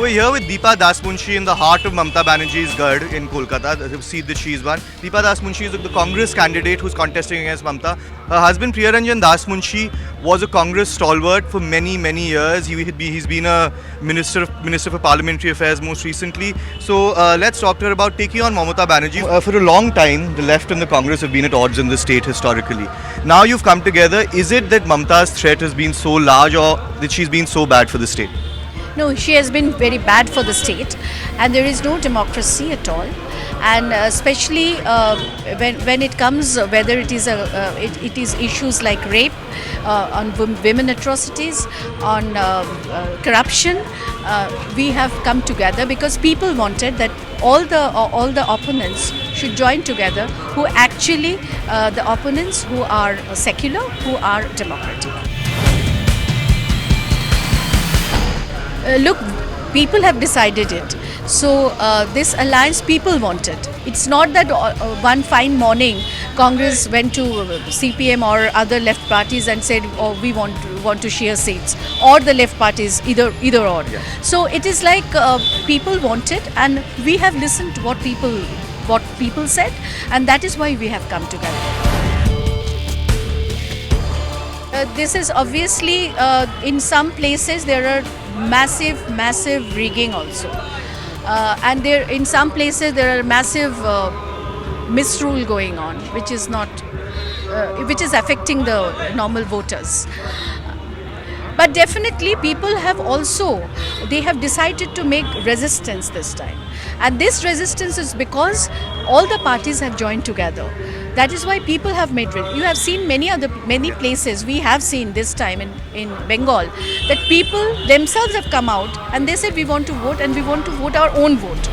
we're here with Deepa Dasmunshi in the heart of Mamata Banerjee's Garh in Kolkata, the seat that she's won. Deepa Dasmunshi is the Congress candidate who's contesting against Mamata. Her husband Priyaranjan Dasmunshi was a Congress stalwart for many, many years. He's been a minister for Parliamentary Affairs most recently. So let's talk to her about taking on Mamata Banerjee. For a long time, the left and the Congress have been at odds in the state historically. Now you've come together. Is it that Mamata's threat has been so large, or that she's been so bad for the state? No, she has been very bad for the state, and there is no democracy at all. And especially when it comes, whether it is it is issues like rape, on women atrocities, on corruption, we have come together because people wanted that all the opponents should join together. Who actually the opponents who are secular, who are democratic. Look, people have decided it. So this alliance people wanted. It's not that one fine morning Congress went to CPM or other left parties and said, "Oh, we want to share seats," or the left parties either or. Yeah. So it is like people wanted, and we have listened to what people said, and that is why we have come together. This is obviously in some places there are massive rigging also, and there in some places there are massive misrule going on, which is not which is affecting the normal voters. But definitely people have they have decided to make resistance this time, and this resistance is because all the parties have joined together. That is why people have made it. You have seen many places. We have seen this time in Bengal that people themselves have come out and they said we want to vote, and we want to vote our own vote.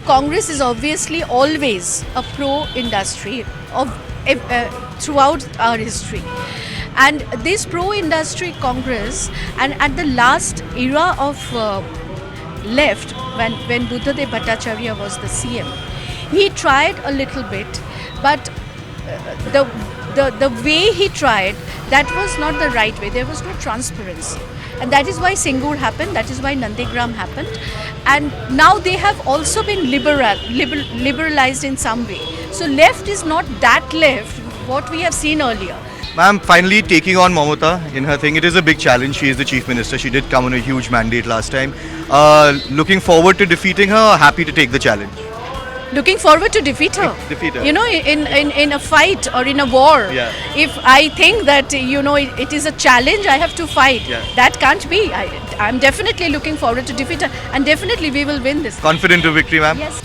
Congress is obviously always a pro-industry throughout our history. And this pro-industry Congress, and at the last era of left, when Buddhadev Bhattacharya was the CM, he tried a little bit, but the way he tried, that was not the right way. There was no transparency, and that is why Singur happened. That is why Nandigram happened, and now they have also been liberalized in some way. So left is not that left what we have seen earlier. Ma'am, finally taking on Mamata in her thing. It is a big challenge. She is the Chief Minister. She did come on a huge mandate last time. Looking forward to defeating her, or happy to take the challenge? Looking forward to defeat her. Defeat her. You know, in a fight or in a war, Yeah. if I think that, it is a challenge, I have to fight. Yeah. That can't be. I'm definitely looking forward to defeat her, and definitely we will win this. Confident of victory, ma'am? Yes.